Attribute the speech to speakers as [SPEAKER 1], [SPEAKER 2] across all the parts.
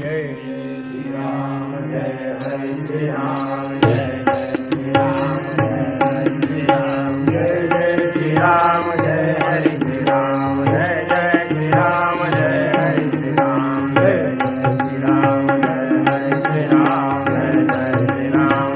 [SPEAKER 1] जय जय श्री राम जय हरे श्री राम जय जय श्री राम जय हरे श्री राम जय जय श्री राम जय जय श्री राम जय हरे श्री राम जय जय श्री राम जय हरे श्री राम जय जय श्री राम जय हरे श्री राम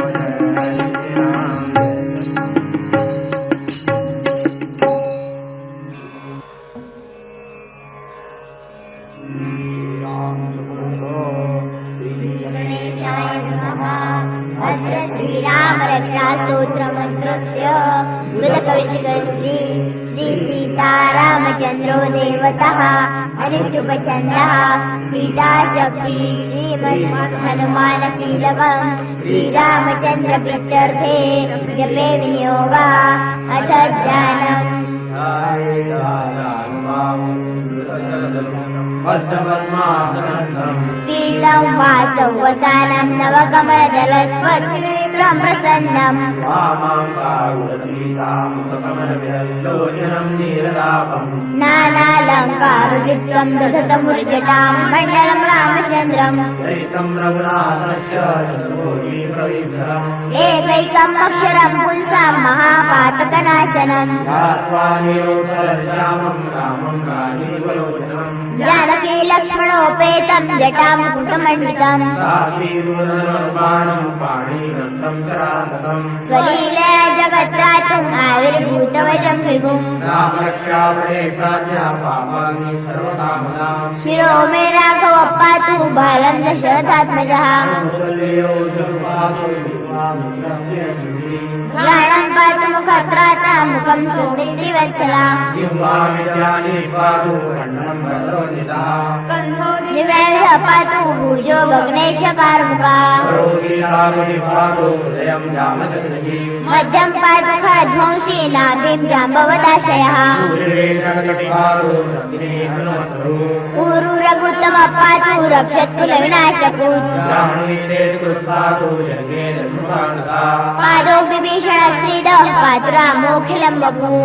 [SPEAKER 2] श्रीराम रक्षा स्तोत्र मंत्रस्य श्री श्री सीतारामचंद्रो देवतः अनुष्टुपचंद्रः सीता शक्ति श्रीमद् हनुमान कीलकम् श्रीरामचंद्र प्रीत्यर्थे जपे विनियोगः अथ ध्यानम् पीतं वासवसानं नवकमलदलस्फटिकं प्रसन्नं नानालङ्कारयुक्तं दधतमुर्जटां मण्डलं रामचन्द्रम् एकैकम् अक्षरं पुंसां महापातकनाशनम् जानकी लक्ष्मणोपेतं जटामुकुटमण्डितम् स्वलीलया जगत्रातुम् आविर्भूतवचं विभुम् शिरो मे राघव पातु बालं दशरथात्मजः घ्राणं पातु मुखत्राता मुखं सौमित्रिवत्सला दिव्यायुध पातु भुजो भग्नेश कार्मुका मध्यं पातु खरध्वंसी नाभिं जाम्बवदाशयः ऊरुरघुत्तम पातु रक्षत्कुलविनाशकृत् पादौ विभीषण श्रीदः पातु रामोऽखिलं वपुः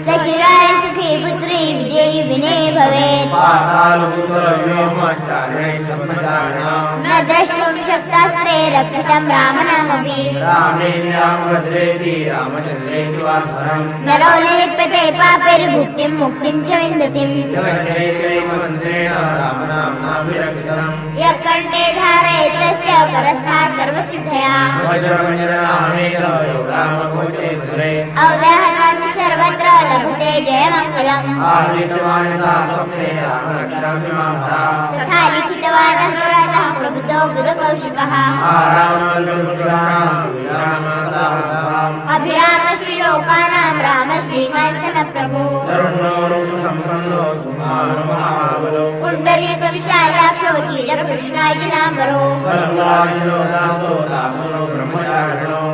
[SPEAKER 2] सशिराय सुखी पुत्री विजयी विनय भवेत् न द्रष्टुं शक्तास्त्रे रक्षितं रामनामपि नरो लिप्यते पापैर्भुक्तिं मुक्तिं च विन्दतिम् यः कण्ठे धारयेत् तस्य परस्था सर्वसिद्धया अव्याहतात् सर्वत्र लभते जयमङ्गलम् तथा लिखितवान् पुरातः प्रभुतो बुधकौशिकः अभिराम श्रीलोकानां राम श्रीमान् सनप्रभु पुण्डरीकविशालाक्षो चीरकृष्णाजिनाम्बरो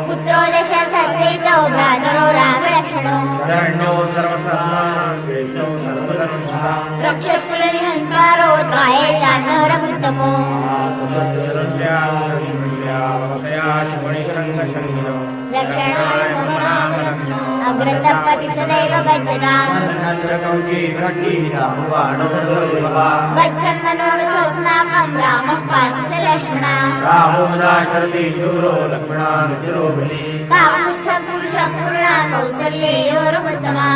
[SPEAKER 2] पुत्रो दशरथस्यैतो भ्रातरो रामलक्ष्मणो रक्षकुलनिहन्तारो त्रायेतान्नो रघुत्तमो रक्षणाय मम रामलक्ष्मणो अग्रतपति सदैव गच्छताम् गच्छन् मनोरथोऽस्माकं रामः पातु स लक्ष्मणः काकुत्स्थपुरुषः पूर्णा कौसल्येयो रघुत्तमा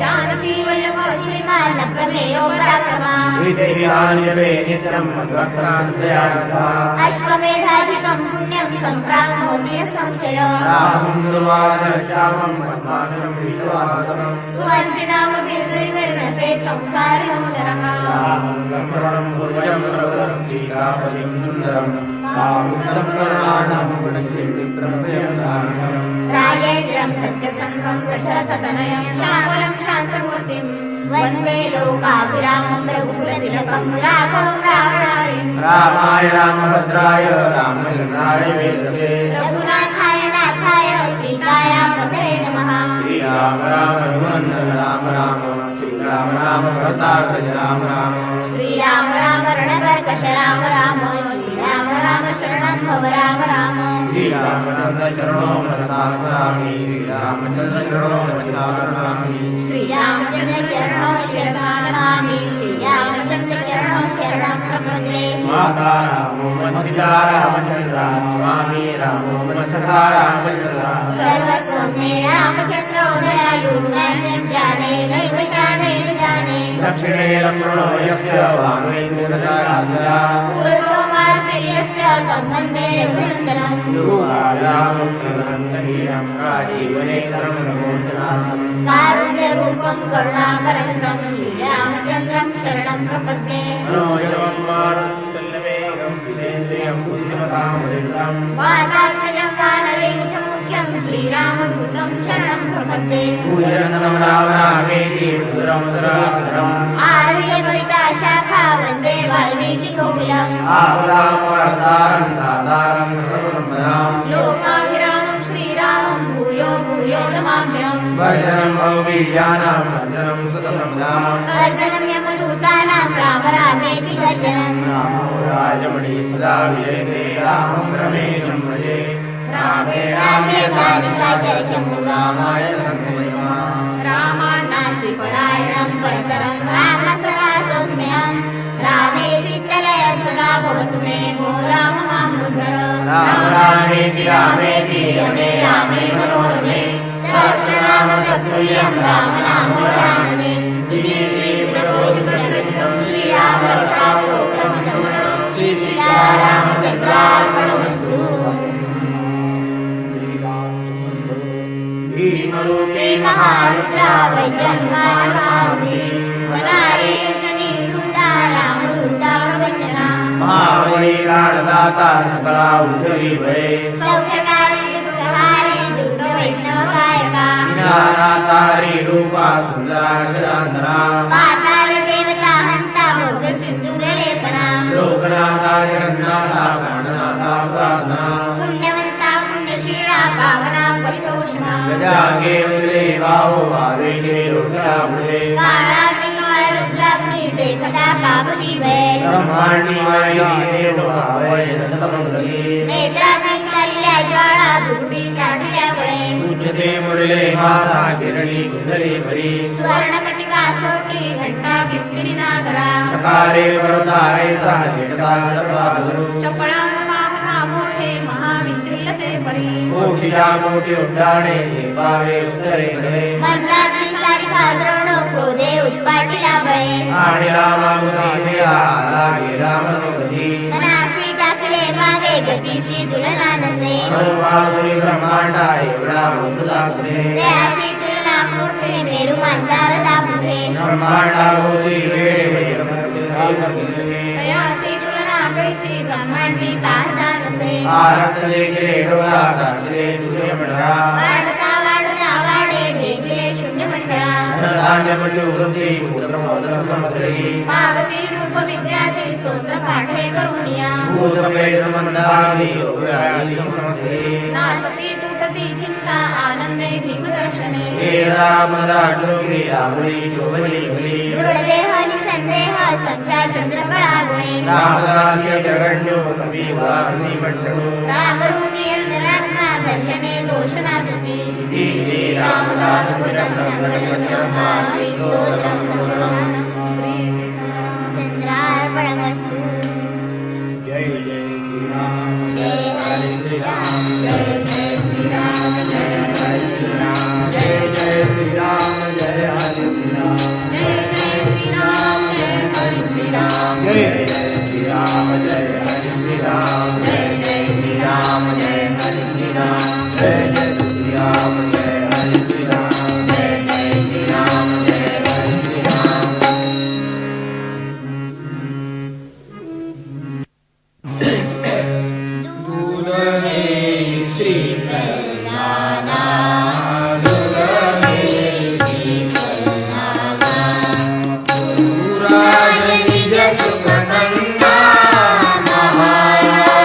[SPEAKER 2] जानकी वल्लभो श्रीमान् न प्रमेयो पराक्रमा अश्वमेधाधिकं पुण्यं सम्प्राप्नोति न संशयो स्तुवन्ति नाम वीर्यैर्वर्णते संसारिणोदरः राजेन्द्रं सत्यसङ्गं दशरथतनयं श्यामलं शान्तमूर्तिं वन्दे लोकाभिरामं रघुकुलतिलकं राघवं रावणारिं
[SPEAKER 1] रामाय रामभद्राय रामचन्द्राय वेदसे
[SPEAKER 2] रघुनाथाय नाथाय सीताय पतये नमः
[SPEAKER 1] श्रीराम राम रघुनन्दन राम राम श्रीराम राम भरताग्रज राम राम
[SPEAKER 2] श्रीराम राम रणकर्कश राम राम श्रीराम राम शरणं भव राम राम
[SPEAKER 1] श्रीरामचंद्र चरणों मनसा स्मरामि श्रीरामचंद्र चरणों मनसा स्मरामि
[SPEAKER 2] श्रीरामचंद्र चरणों शिरसा नमामि श्रीरामचंद्र चरणों शरणं प्रपद्ये
[SPEAKER 1] माता रामो मन्दिरा रामचंद्र स्वामी रामो मनसा रामचंद्र
[SPEAKER 2] सर्वस्वं मे रामचंद्रो दयालु नैनं जाने नैव जाने न जाने
[SPEAKER 1] दक्षिणे लक्ष्मणो यस्य वामे तुरराजया
[SPEAKER 2] पूर्वो मार्गयस्य तं वन्दे वृन्दनं
[SPEAKER 1] योगायामुक्तमन्तरीयं राजीवनेत्रं नमोऽस्तु
[SPEAKER 2] कारुण्यरूपं करुणाकरं श्रीरामचन्द्रं शरणं प्रपद्ये
[SPEAKER 1] मनोजवं मारुतल्लवेगं जितेन्द्रियं बुद्धिमतां वरिष्ठं
[SPEAKER 2] वातात्मजं वानरयूथमुख्यं श्रीरामदूतं शरणं प्रपद्ये
[SPEAKER 1] पूजनं राम रामेति मधुरं मधुराक्षरम्
[SPEAKER 2] आर्यगणिता शाखा वन्दे वाल्मीकिकोकिलम्
[SPEAKER 1] आपदामपहर्तारं दातारं सर्वसम्पदां
[SPEAKER 2] लोकाभिरामं श्रीरामं भूयो भूयो नमाम्यहम्
[SPEAKER 1] वर्धनं भवबीजानां वर्धनं सुतसम्पदाम्
[SPEAKER 2] गर्जनं यमदूतानां राम रामेति गर्जनम्
[SPEAKER 1] रामो राजमणि सदा विजयते रामं रमेणं भजे
[SPEAKER 2] रामे रामे कानिशाचरितं
[SPEAKER 1] रामाय संसमयमा
[SPEAKER 2] रामान्नास्ति परायणं परतरं रामसदासोऽस्म्यहम् रामे चित्तलय सदा भवतु मे भो राम मां बुद्धर
[SPEAKER 1] राम रामेति रामेति
[SPEAKER 2] रमे रामे मनोरमे सहस्रनाम तत्तुल्यं राम नामोदानने दिव्ये श्रीप्रभोजितं श्रीराम रक्षास्तोत्रं समर्पणं श्री सीतारामचन्द्रार्पणमस्तु
[SPEAKER 1] भीमरूपे
[SPEAKER 2] महारुद्रा वैजन्मानामि वनारे युद्धनि सुता रामदूता प्रवचना
[SPEAKER 1] महाबली कालदाता सकला उद्धरी भये
[SPEAKER 2] सौख्यकारी दुःखहारी दुर्गवैष्णवगायका
[SPEAKER 1] ज्ञानातारी रूपा सुंदरा जनार्दना
[SPEAKER 2] पाताल देवता हंता भोग सिंधुरलेपना
[SPEAKER 1] लोकनाथा जगन्नाथा प्राणनाथा प्रार्थना
[SPEAKER 2] पुण्यवंता पुण्यशीला पावना परितोषणा
[SPEAKER 1] गजागे उदरे बाहो आवेशे रुद्रामुले
[SPEAKER 2] कालाग्निवाय रुद्राग्नि देखता कामनी भय
[SPEAKER 1] ब्रह्मांडी वायु देव भावय सतमंगली
[SPEAKER 2] नेत्राग्नि शल्य ज्वाला भूमि काठिया बळे
[SPEAKER 1] उच्चते मुरले माता किरणी कुंडली भरी
[SPEAKER 2] सुवर्णकटिका सोटी घंटा कित्किरी नागरा
[SPEAKER 1] प्रकारे वरदारे सा जेठता सर्वागुरु
[SPEAKER 2] चपळांग मामना मोठे महाविद्रुल्यते परी
[SPEAKER 1] मोठीला मोठी उड्डाणे पावे उतरे कडे
[SPEAKER 2] मंदाग्नि सारिका द्रोण क्रोधे उत्पाटिला बळे
[SPEAKER 1] आणि रामामुनी आला गेला मनोगती
[SPEAKER 2] मनासी टाकले मागे गतीशी तुलना नसे
[SPEAKER 1] मनोवासुरी ब्रह्मांडा एवढा मुद्दासरे
[SPEAKER 2] त्यासी तुलना मोठे मेरू मंदार दापुठे
[SPEAKER 1] ब्रह्मांडा होती वेळे
[SPEAKER 2] तयासी तुलना कैची ब्रह्मांडी तारदा नसे
[SPEAKER 1] आरतले गेले डोळा टाकले सूर्यमंडळा
[SPEAKER 2] वाढता वाढूया वाढे ढेकले शून्य मंडळा
[SPEAKER 1] धनधान्य पशु वृद्धी पुत्र मोदन समुद्री
[SPEAKER 2] पार्वती रूप विद्यार्थी स्तोत्र पाठे करुनिया
[SPEAKER 1] भूतप्रेत मंदारी योगाली समुद्री
[SPEAKER 2] नासती तुटती चिंता आनंदे भीमदर्शने
[SPEAKER 1] हे राम राजोगी रामली शोभली भली
[SPEAKER 2] दृढदेह निसंदेह संख्या चंद्रकळागुणे
[SPEAKER 1] रामदास्य जगण्यो कवी वासनी मंडळो
[SPEAKER 2] रामरूपी अंतरात्मा दर्शने दोषनासती
[SPEAKER 1] श्री रामदास पुरं
[SPEAKER 2] चंद्रार्पणमस्तु
[SPEAKER 1] जय जय श्री राम जय हरे श्री राम
[SPEAKER 2] जय जय श्री राम जय
[SPEAKER 1] हरे श्री राम जय जय श्री राम जय हरे श्री राम
[SPEAKER 2] जय जय श्री राम जय हरे श्री राम
[SPEAKER 1] जय जय श्री राम जय हरे श्री राम
[SPEAKER 2] जय जय श्री राम जय हरे श्री राम
[SPEAKER 1] जय जय श्री राम जय हरे श्री राम
[SPEAKER 2] जय जय श्री राम जय हरे श्री राम दूधने श्री प्रहलादा दूधने श्री प्रहलादा गुरुराज निज सुख कंदा महाराज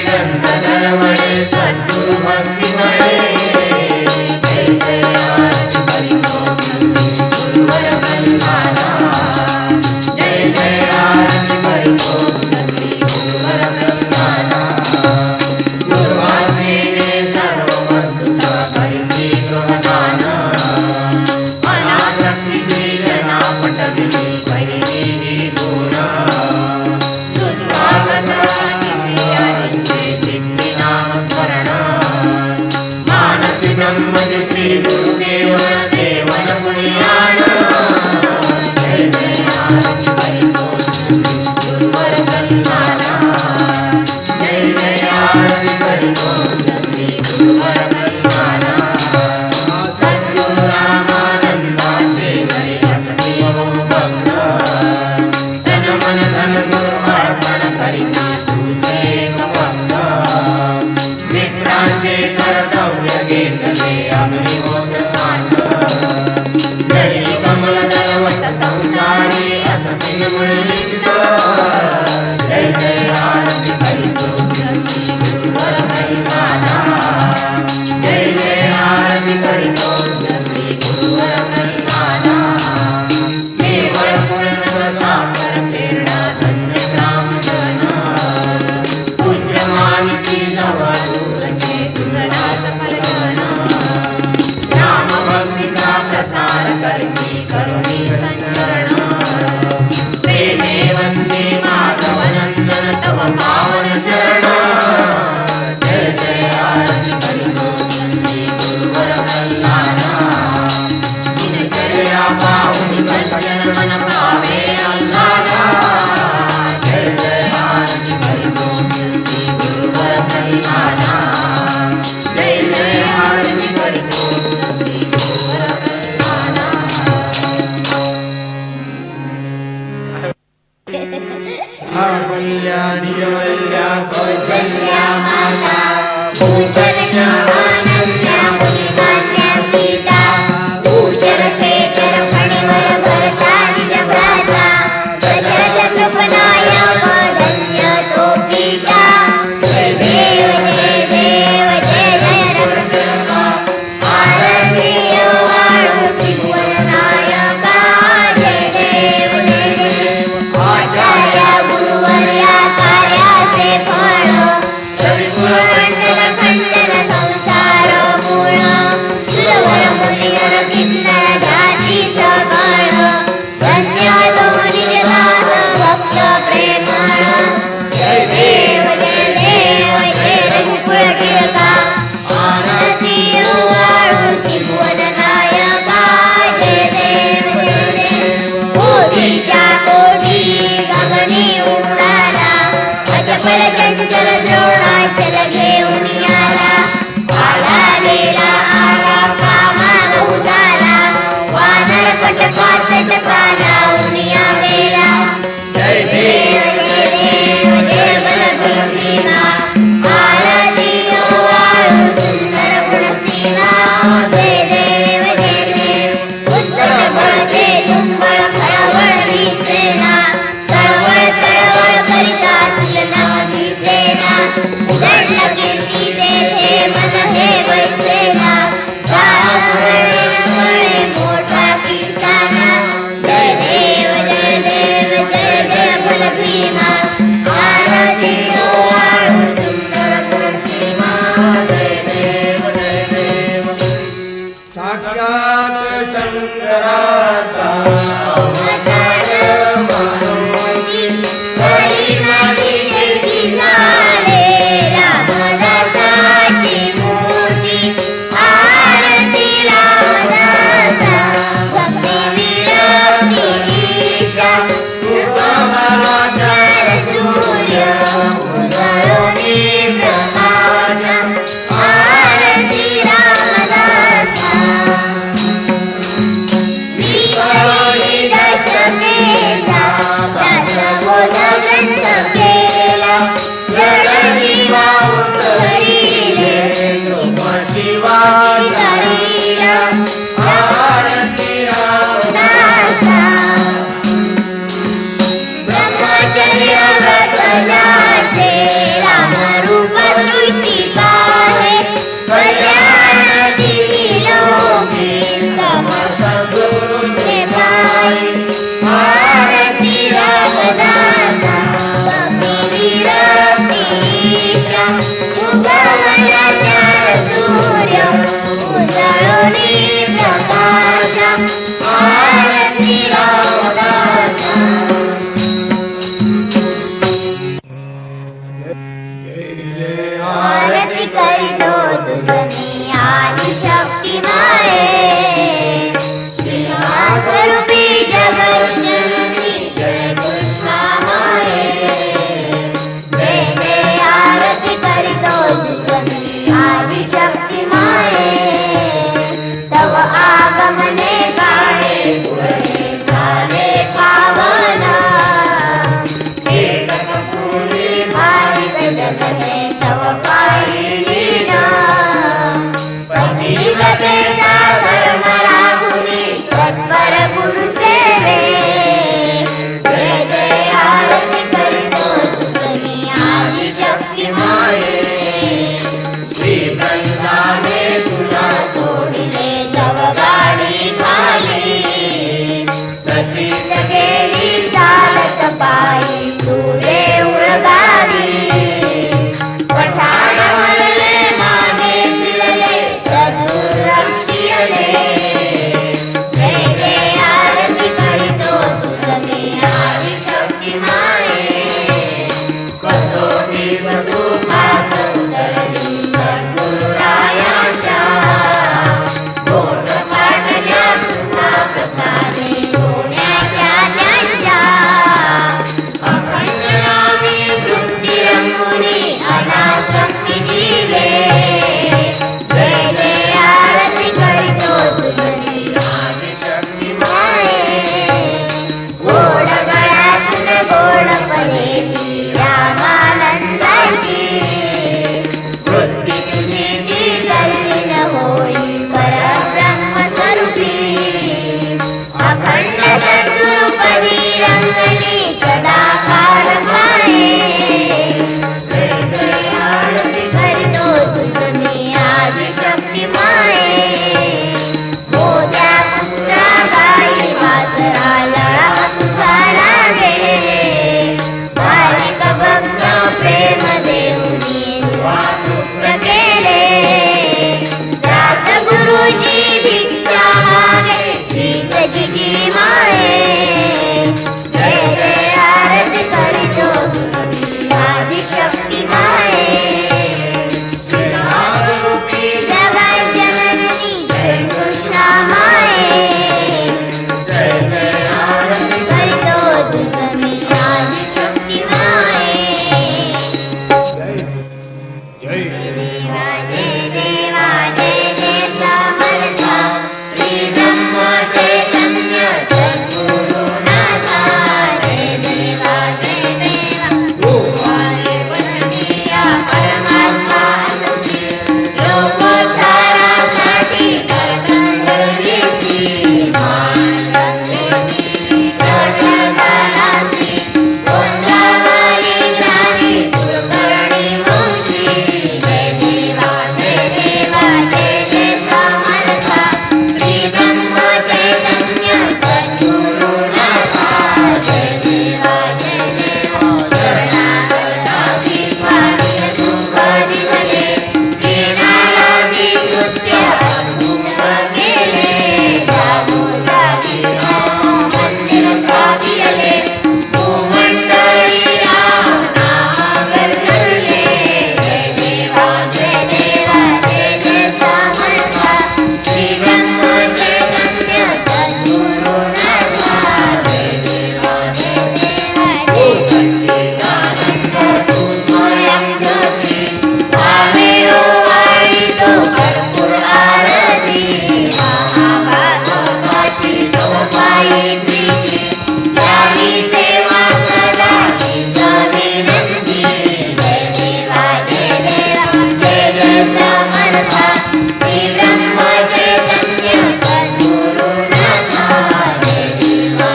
[SPEAKER 2] गंध दरवळे सद्गुरु भक्ती वळे जय जय आरती परिपूर्ण श्री गुरुवर ब्रह्माना जय जय आरती परिपूर्ण श्री गुरुवर ब्रह्माना गुरुआज्ञेने सर्व वस्तू सहकरिसी गृहदान अनासक्तीची जना पटविली पहिली गुण सुस्वागत तिथी हरींचे चित्ती नाम स्मरण मानसी ब्रह्मजी श्री गुरुदेव देवन पुण्यान जय जय आरती परिपूर्ण श्री गुरुवर ब्रह्माना जय जय आरती परिपूर्ण श्री गुरुवर ब्रह्माना सद्गुरु रामानंदाचे घरी असती बहु भक्त तन मन धन गुरु अर्पण करिता तुझे एक भक्त मित्रांचे कर्तव्य घेतले अग्निहोत्र सार्थ जरी कमल दलवत संसारी अससिन मुळलिप्त जय जय आरती परिपूर्ण श्री गुरुवर ब्रह्माना जय जय आरती परिपूर्ण श्री गुरुवर ब्रह्माना केवळ पुण्य साखर प्रेरणा धन्य ग्रामजन पूज्य मानिती जवळ दूरचे तुझला सकल जन राम भक्तीचा प्रसार करसी करुणी संचरण प्रेमे वंदे माधवनंदन तव पावन चरण जय जय आरती परिपूर्ण श्री गुरुवर ब्रह्माना दिनचर्या पाहुनी सज्जन मन पावे अंधारा जय जय आरती परिपूर्ण श्री गुरुवर ब्रह्माना जय जय आरती परिपूर्ण श्री गुरुवर ब्रह्माना
[SPEAKER 1] अहल्या निजवल्या
[SPEAKER 2] आरती करीतो तुझी आदिशक्ती माये स्वरूपी जगज्जननी जय कृष्णा माये जय जय आरती करीतो तुझी आदिशक्ती माये तव आगमने काळे पुढे झाले पावन एककपुरी भाविक जगते तव पायी लीन पतिव्रतेचा धर्म राखुनी तत्पर गुरु सेवे जय जय आरती करीतो तुझी आदिशक्ती माये श्रीप्रल्हादे तुला सोडिले तव गाडी खाली तशीच गेली चालत पायी तू देऊळ गावी पठाण हरले मागे फिरले सदुरक्षियले जय जय आरती करीतो तुझी आदिशक्ती माये कसोटी सदुपास उतरली सद्गुरुरायांच्या गोठ पाटल्या तुझा प्रसादे सोन्याच्या त्यांच्या अखंड नामी वृत्ती रंगुनी अनासक्ती जीवे जय जय आरती करीतो तुझी आदिशक्ती माये गोड गळ्यातून गोड पदेती रामानंदाची वृत्ती तुझी ती तल्लीन होई परब्रह्म स्वरूपी अखंड सद्गुरुपदी रंगली सदाकार माये जय जय आरती करीतो तुझी आदिशक्ती माये मोद्या पुत्रा गाई वासरा लळा तुझा लागे भाविक भक्त प्रेम देऊनी स्वातंत्र्य केले दास गुरुजी भिक्षा मागे हीच जिजी माये जय जय आरती करीतो तुझी आदिशक्ती माये श्रीनाथरूपी जगज्जननी जय कृष्णा माये जय जय आरती करीतो तुझी आदिशक्ती माये
[SPEAKER 1] जय
[SPEAKER 2] देवा जय देवा जय जय समर्था श्री ब्रह्म चैतन्य सद्गुरुनाथा जय देवा भूमाले बननिया परमात्मा अससी लोकोद्धारासाठी करतंदरलीसी मानगंगेची प्रजा झालासी गोंधावली ग्रामी कुलकर्णी वंशी जय देवा जय जय समर्था श्री ब्रह्म चैतन्य सद्गुरुनाथा जय देवा शरणागतासी पाटील सुख दिसले केनालागी कृत्य अद्भुत केले जागोजागी मंदिर स्थापिले भूमंडळी राम नामागर धरले जय देवा जय समर्था श्री ब्रह्म चैतन्य सद्गुरुनाथा जय देवा ओ सच्चिदानंद तू स्वयं ज्योती भावे ओवाळीतो कर्पूर आरती महाभागवताची तव पायी प्रीती द्यावी सेवा सदा हीच विनंती जय देवा जय समर्था श्री ब्रह्म चैतन्य सद्गुरुनाथा जय देवा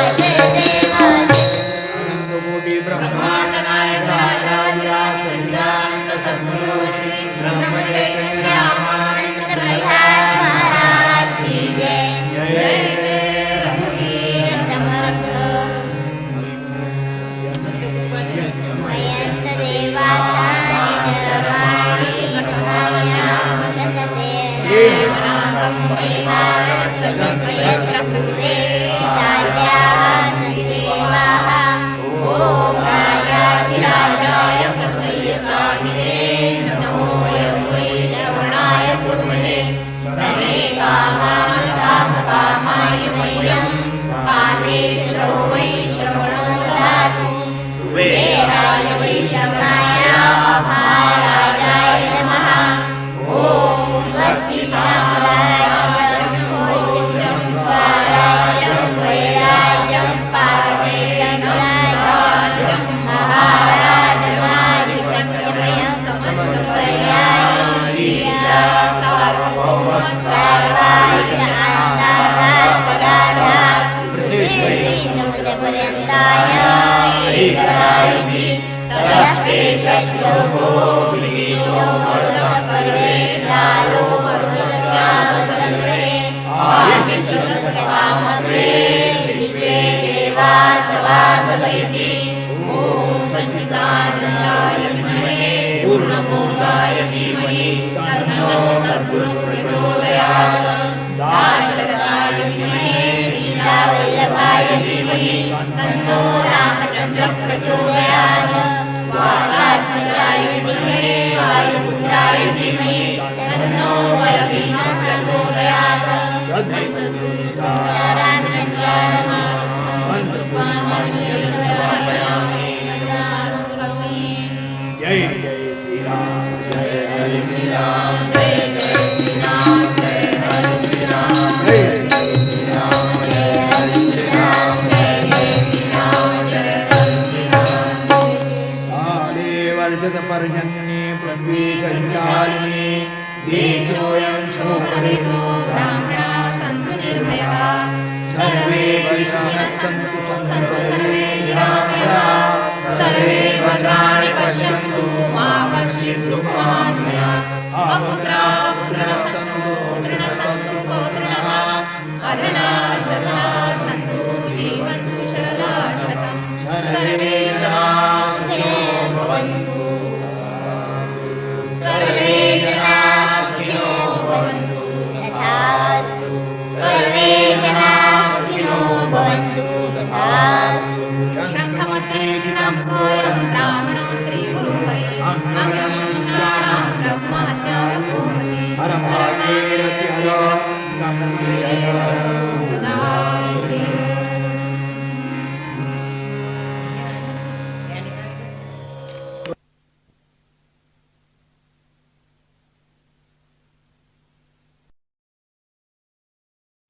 [SPEAKER 1] आनंदकोटी ब्रह्मांड नायक राजाधिराज सच्चिदानंद सद्गुरु श्री ब्रह्म चैतन्य रामानंद
[SPEAKER 2] प्रहलाद महाराज की जय
[SPEAKER 1] जय
[SPEAKER 2] जय रघुवीर समर्थ मयंत देवास्थानी धर्माणी भाव्यां सतते नामं देवाः सजन्ते यत्र पूर्वे साध्याः सन्ति देवाः ॐ राजाधिराजाय प्रसह्य स्वामिने कामान् कामकामाय मह्यं कामे श्रो वै श्रवणो ददातु कुबेराय वै श्रवणाय महाराजाय नमः ॐ स्वस्ति साम्राज्यं भोज्यं स्वराज्यं वैराज्यं पारमेयं राज्यं महाराजमाधिपत्यमयं समस्तपर्यायी सर्वाय च आधारपदार्थात् पृथिवी समुद्रपर्यन्ताय एकरायति तदप्रेषश्लोको विनीतो मरुतपर्वेष्टारो मरुतस्यामसङ्ग्रहे आविष्टस्य कामप्रे विश्वे देवा सवासवैति ॐ सच्चिदानन्दाय विद्महे पूर्णबोधाय धीमहि तन्नो सद्गुरुः प्रचोदयात् दाशरथाय विद्महे सीतावल्लभाय धीमहि तन्नो रामचन्द्रः प्रचोदयात् वातात्मजाय विद्महे वायुपुत्राय धीमहि तन्नो बलभीमः प्रचोदयात् रामचन्द्राय नमः
[SPEAKER 1] जय जय श्री राम जय हरि श्री राम
[SPEAKER 2] जय जय श्री राम जय हरि श्री राम
[SPEAKER 1] जय जय श्री राम जय हरि श्री राम
[SPEAKER 2] जय जय श्री राम जय हरि श्री राम
[SPEAKER 1] काले वर्षत पर्जन्ये पृथ्वी शशालिनी देशोऽयं शोभरितो
[SPEAKER 2] ब्राह्मणा सन्तु निर्भयाः
[SPEAKER 1] सर्वे वैष्णवः सन्तु सर्वे
[SPEAKER 2] निरामयाः सर्वे भद्राणि पश्यन्तु मा कश्चित् दुःखमाप्नुयात् अपुत्राः पुत्रिणः सन्तु पौत्रिणः सन्तु पौत्रिणः अधनाः सधनाः सन्तु जीवन्तु शरदाः शतं सर्वे